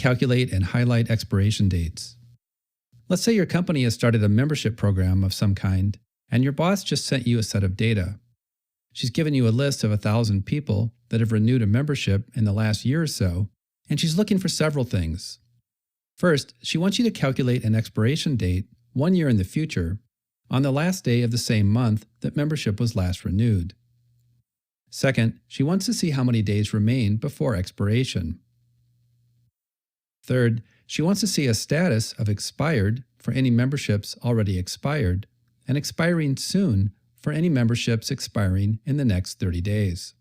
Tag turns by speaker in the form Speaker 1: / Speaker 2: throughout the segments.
Speaker 1: calculate and highlight expiration dates. Let's say your company has started a membership program of some kind, and your boss just sent you a set of data. She's given you a list of 1,000 people that have renewed a membership in the last year or so, and she's looking for several things. First, she wants you to calculate an expiration date 1 year in the future on the last day of the same month that membership was last renewed. Second, she wants to see how many days remain before expiration. Third, she wants to see a status of expired for any memberships already expired and expiring soon for any memberships expiring in the next 30 days.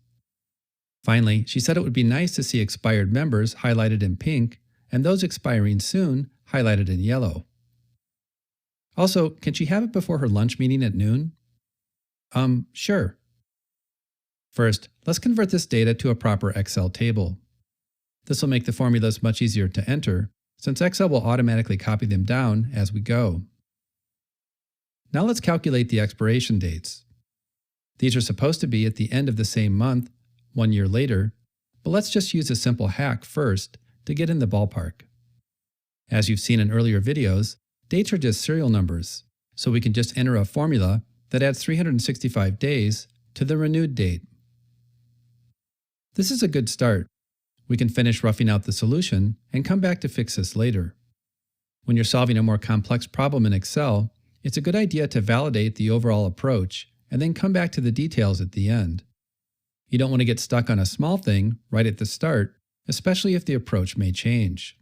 Speaker 1: Finally, she said it would be nice to see expired members highlighted in pink and those expiring soon highlighted in yellow. Also, can she have it before her lunch meeting at noon? Sure. First, let's convert this data to a proper Excel table. This will make the formulas much easier to enter, since Excel will automatically copy them down as we go. Now let's calculate the expiration dates. These are supposed to be at the end of the same month, 1 year later, but let's just use a simple hack first to get in the ballpark. As you've seen in earlier videos, dates are just serial numbers, so we can just enter a formula that adds 365 days to the renewed date. This is a good start. We can finish roughing out the solution and come back to fix this later. When you're solving a more complex problem in Excel, it's a good idea to validate the overall approach and then come back to the details at the end. You don't want to get stuck on a small thing right at the start, especially if the approach may change.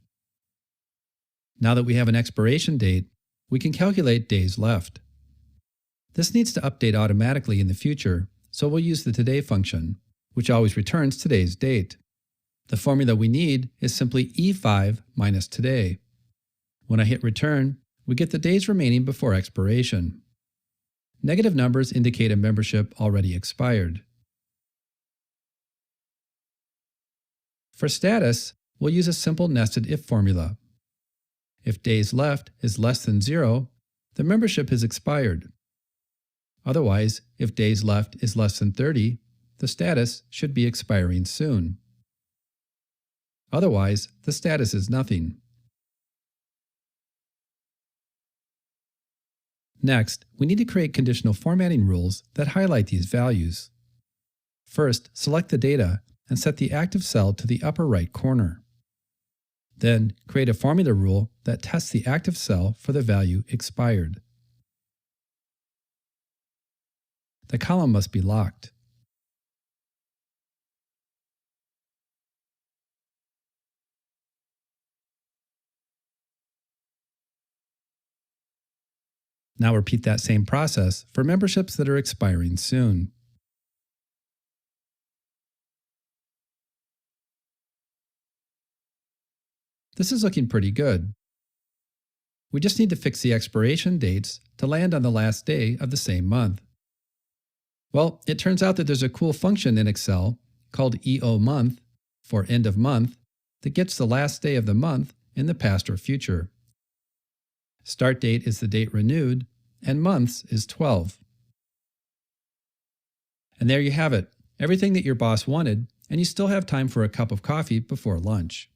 Speaker 1: Now that we have an expiration date, we can calculate days left. This needs to update automatically in the future, so we'll use the today function, which always returns today's date. The formula we need is simply E5 minus today. When I hit return, we get the days remaining before expiration. Negative numbers indicate a membership already expired. For status, we'll use a simple nested if formula. If days left is less than 0, the membership has expired. Otherwise, if days left is less than 30, the status should be expiring soon. Otherwise, the status is nothing. Next, we need to create conditional formatting rules that highlight these values. First, select the data and set the active cell to the upper right corner. Then, create a formula rule that tests the active cell for the value expired. The column must be locked. Now repeat that same process for memberships that are expiring soon. This is looking pretty good. We just need to fix the expiration dates to land on the last day of the same month. Well, it turns out that there's a cool function in Excel called EOMonth for end of month that gets the last day of the month in the past or future. Start date is the date renewed, and months is 12. And there you have it, everything that your boss wanted, and you still have time for a cup of coffee before lunch.